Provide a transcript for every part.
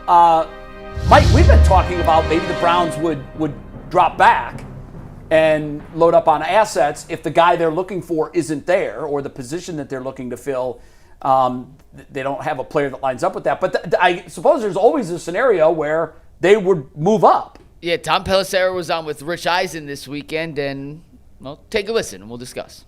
Mike, we've been talking about maybe the Browns would drop back and load up on assets if the guy they're looking for isn't there, or the position that they're looking to fill, they don't have a player that lines up with that. But I suppose there's always a scenario where they would move up. Yeah, Tom Pelissero was on with Rich Eisen this weekend, and, well, take a listen and we'll discuss.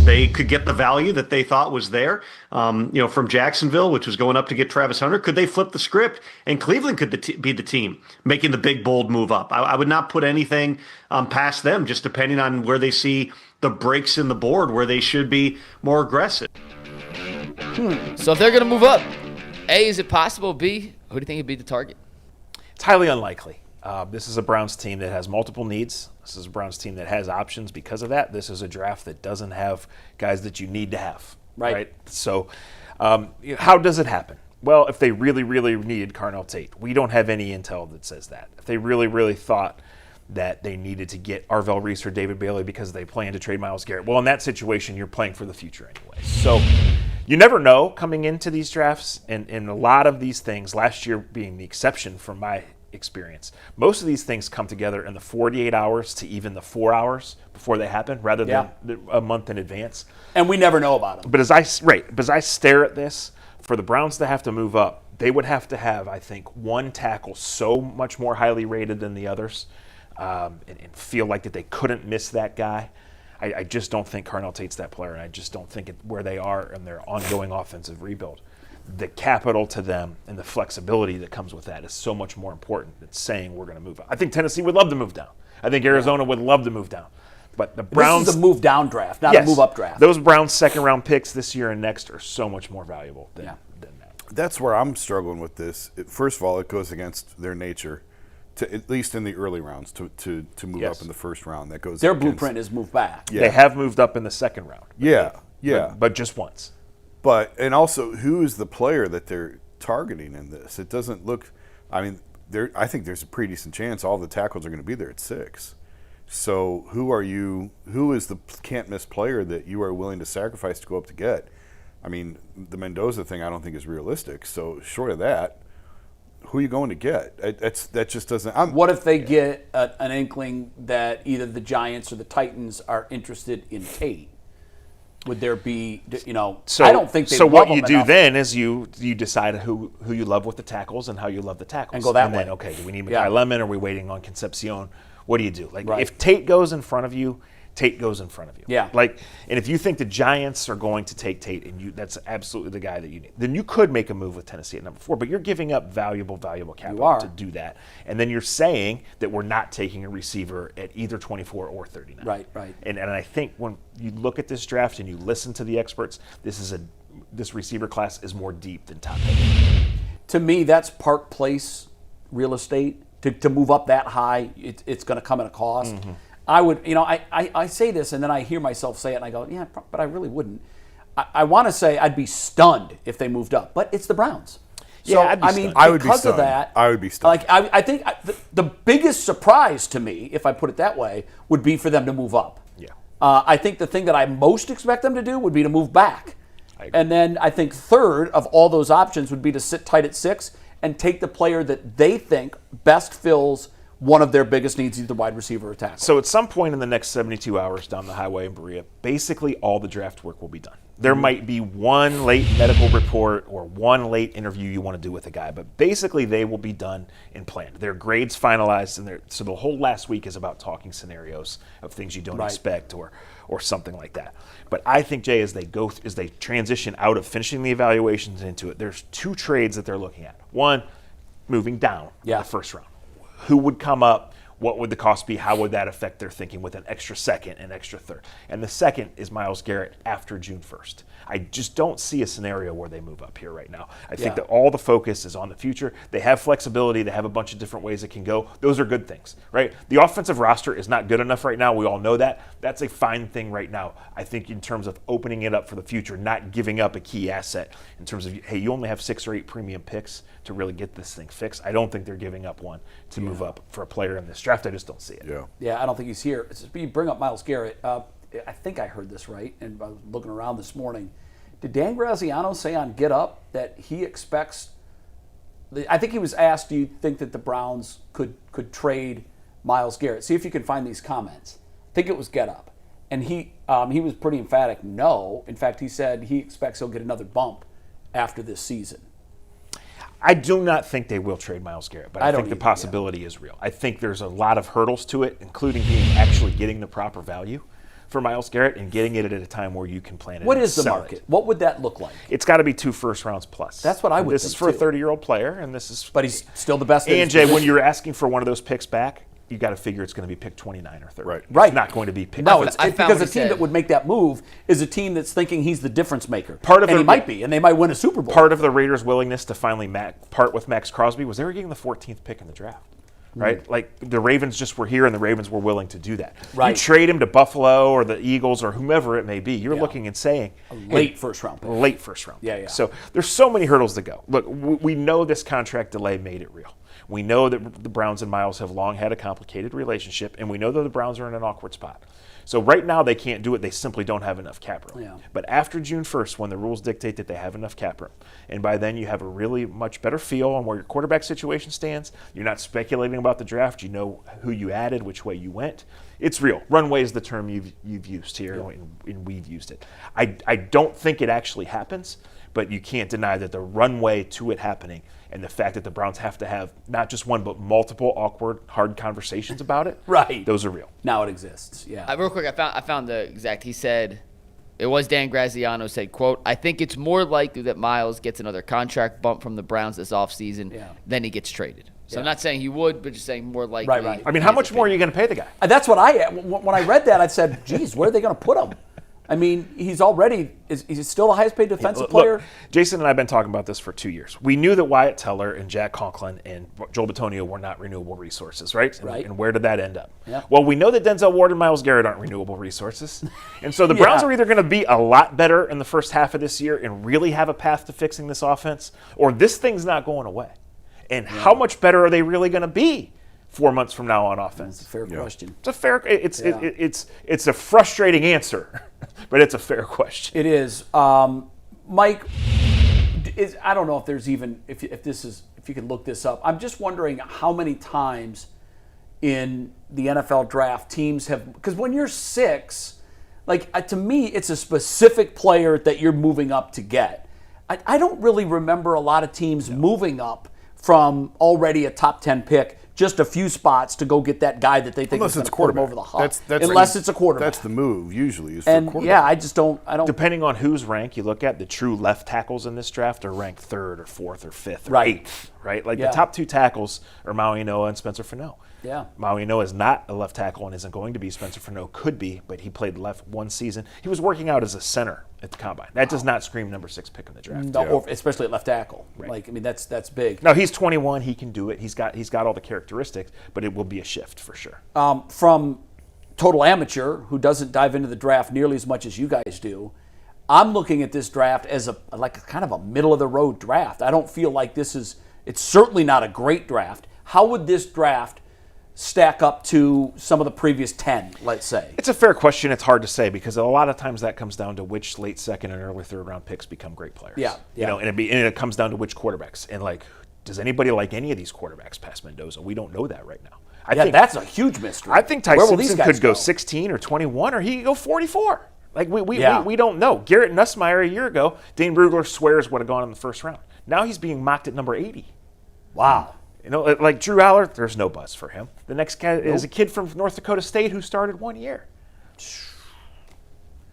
They could get the value that they thought was there, from Jacksonville, which was going up to get Travis Hunter. Could they flip the script? And Cleveland could be the team making the big, bold move up. I would not put anything past them, just depending on where they see the breaks in the board, where they should be more aggressive. So if they're going to move up, A, is it possible? B, who do you think would be the target? It's highly unlikely. This is a Browns team that has multiple needs. This is a Browns team that has options because of that. This is a draft that doesn't have guys that you need to have. Right? So how does it happen? Well, if they really, really needed Carnell Tate, we don't have any intel that says that. If they really, really thought that they needed to get Arvell Reese or David Bailey because they plan to trade Myles Garrett, well, in that situation, you're playing for the future anyway. So you never know coming into these drafts, and a lot of these things, last year being the exception from my experience, most of these things come together in the 48 hours to even the 4 hours before they happen, rather than a month in advance. And we never know about them. But as I stare at this, for the Browns to have to move up, they would have to have, I think, one tackle so much more highly rated than the others, and feel like that they couldn't miss that guy. I just don't think Carnell Tate's that player, and I just don't think where they are in their ongoing offensive rebuild. The capital to them and the flexibility that comes with that is so much more important than saying we're going to move up. I think Tennessee would love to move down. I think Arizona would love to move down. But the Browns... This is a move down draft, not a move up draft. Those Browns second round picks this year and next are so much more valuable than that. That's where I'm struggling with this. First of all, it goes against their nature, to at least in the early rounds, to move up in the first round. That goes. Their blueprint is move back. Yeah. They have moved up in the second round. But just once. And also, who is the player that they're targeting in this? It doesn't look. I mean, I think there's a pretty decent chance all the tackles are going to be there at 6. So who are you? Who is the can't miss player that you are willing to sacrifice to go up to get? I mean, the Mendoza thing I don't think is realistic. So short of that, who are you going to get? That just doesn't. What if they get an inkling that either the Giants or the Titans are interested in Tate? Would there be, So, I don't think they So love what him you do enough. then is you decide who you love with the tackles and how you love the tackles. And go that way. Then, okay, do we need Mekhi Lemon? Are we waiting on Concepcion? What do you do? Right. If Tate goes in front of you, Tate goes in front of you. Yeah. And if you think the Giants are going to take Tate and that's absolutely the guy that you need, then you could make a move with Tennessee at number 4, but you're giving up valuable capital to do that. And then you're saying that we're not taking a receiver at either 24 or 39. Right. And I think when you look at this draft and you listen to the experts, this receiver class is more deep than top heavy. To me, that's Park Place real estate. To move up that high, it's going to come at a cost. Mm-hmm. I would, I say this and then I hear myself say it and I go, yeah, but I really wouldn't. I want to say I'd be stunned if they moved up, but it's the Browns. So, I'd be stunned. I would be because stunned. of that, I would be stunned. I think the biggest surprise to me, if I put it that way, would be for them to move up. Yeah. I think the thing that I most expect them to do would be to move back. I agree. And then I think third of all those options would be to sit tight at 6 and take the player that they think best fills one of their biggest needs, either wide receiver or tackle. So at some point in the next 72 hours down the highway in Berea, basically all the draft work will be done. There might be one late medical report or one late interview you want to do with a guy, but basically they will be done and planned. Their grades finalized, and so the whole last week is about talking scenarios of things you don't expect or something like that. But I think, Jay, as they transition out of finishing the evaluations into it, there's 2 trades that they're looking at. One, moving down in the first round. Who would come up? What would the cost be? How would that affect their thinking with an extra second and extra third? And the second is Myles Garrett after June 1st. I just don't see a scenario where they move up here right now. I think that all the focus is on the future. They have flexibility. They have a bunch of different ways it can go. Those are good things, right? The offensive roster is not good enough right now. We all know that. That's a fine thing right now. I think in terms of opening it up for the future, not giving up a key asset in terms of, hey, you only have 6 or 8 premium picks to really get this thing fixed. I don't think they're giving up one to move up for a player in this draft. I just don't see it. Yeah, I don't think he's here. You bring up Myles Garrett. I think I heard this right, and I was looking around this morning. Did Dan Graziano say on Get Up that he expects I think he was asked, do you think that the Browns could trade Myles Garrett? See if you can find these comments. I think it was Get Up. And he was pretty emphatic, no. In fact, he said he expects he'll get another bump after this season. I do not think they will trade Myles Garrett, but I think the either, possibility is real. I think there's a lot of hurdles to it, including actually getting the proper value for Myles Garrett and getting it at a time where you can plan it. What is the sell market? it. What would that look like? It's got to be 2 first rounds plus. That's what I would This think, is for too. a 30-year-old player, and this is. But he's still the best. in his AJ, when position. you're asking for one of those picks back, you got to figure it's going to be pick 29 or 30. Right. Right. It's not going to be pick. No, 30. it's I found because what a he team said. that would make that move is a team that's thinking he's the difference maker. Part of and the- he might be, and they might win a Super Bowl. Part of the Raiders' willingness to finally part with Max Crosby was they were getting the 14th pick in the draft. Right? Like the Ravens just were here and the Ravens were willing to do that. Right. You trade him to Buffalo or the Eagles or whomever it may be, you're Yeah. looking and saying late first round pick. late first round. Yeah, yeah. So there's so many hurdles to go. Look, we know this contract delay made it real. We know that the Browns and Myles have long had a complicated relationship, and we know that the Browns are in an awkward spot. So right now they can't do it. They simply don't have enough cap room. Yeah. But after June 1st, when the rules dictate that they have enough cap room, and by then you have a really much better feel on where your quarterback situation stands, you're not speculating about the draft, you know who you added, which way you went. It's real. Runway is the term you've used here, and we've used it. I don't think it actually happens, but you can't deny that the runway to it happening and the fact that the Browns have to have not just one but multiple awkward, hard conversations about it, Right. those are real. Now it exists. Yeah. Real quick, I found the exact. He said, it was Dan Graziano said, quote, I think it's more likely that Myles gets another contract bump from the Browns this offseason than he gets traded. So I'm not saying he would, but just saying more likely. Right. I mean, how much more are you going to pay the guy? That's what when I read that, I said, geez, where are they going to put him? I mean, he's still the highest paid defensive player. Look, Jason and I have been talking about this for 2 years. We knew that Wyatt Teller and Jack Conklin and Joel Bitonio were not renewable resources, right? Right. And where did that end up? Yeah. Well, we know that Denzel Ward and Myles Garrett aren't renewable resources. And so the Browns are either going to be a lot better in the first half of this year and really have a path to fixing this offense, or this thing's not going away. And how much better are they really going to be 4 months from now on offense? That's a fair question. It's a fair. It's a frustrating answer, but it's a fair question. It is. Mike, I don't know if there's even if you can look this up. I'm just wondering how many times in the NFL draft teams have, because when you're 6, like to me it's a specific player that you're moving up to get. I don't really remember a lot of teams moving up from already a top 10 pick just a few spots to go get that guy that they think is going to put him over the hump. Unless it's a quarterback. That's the move usually. Is for And quarterback. yeah, I don't. Depending on whose rank you look at, the true left tackles in this draft are ranked 3rd or 4th or 5th or Right. 8th, right? Like Yeah. the top 2 tackles are Maui Noah and Spencer Fano. Yeah. Maui Noah is not a left tackle and isn't going to be. Spencer Fano could be, but he played left one season. He was working out as a center at the combine. That does not scream number 6 pick in the draft. No, or especially at left tackle. Right. Like, I mean, that's big. Now he's 21. He can do it. He's got all the characteristics, but it will be a shift for sure. From total amateur who doesn't dive into the draft nearly as much as you guys do, I'm looking at this draft as kind of a middle of the road draft. I don't feel like it's certainly not a great draft. How would this draft stack up to some of the previous 10, let's say? It's a fair question. It's hard to say because a lot of times that comes down to which late 2nd and early 3rd round picks become great players. Yeah. You know, and it comes down to which quarterbacks. And like, does anybody like any of these quarterbacks past Mendoza? We don't know that right now. I think that's a huge mystery. I think Ty Where will these Simpson guys could go 16 or 21, or he could go 44. Like we Yeah. don't know. Garrett Nussmeier a year ago, Dane Brugler swears would have gone in the first round. Now he's being mocked at number 80. Wow. You know, like Drew Aller, there's no buzz for him. The next guy is a kid from North Dakota State who started 1 year.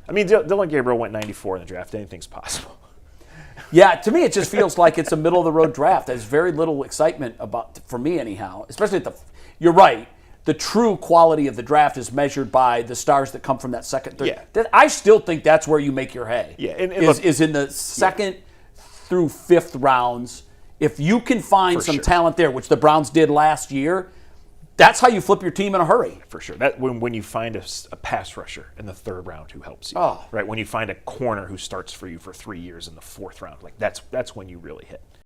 I mean, Dylan Gabriel went 94 in the draft. Anything's possible. Yeah, to me, it just feels like it's a middle of the road draft. There's very little excitement for me anyhow. Especially you're right. The true quality of the draft is measured by the stars that come from that second, third. Yeah. I still think that's where you make your hay. Yeah, and is in the 2nd through 5th rounds. If you can find some talent there, which the Browns did last year, that's how you flip your team in a hurry. For sure. That when you find a pass rusher in the 3rd round who helps you, Oh. right? When you find a corner who starts for you for 3 years in the 4th round, like that's when you really hit.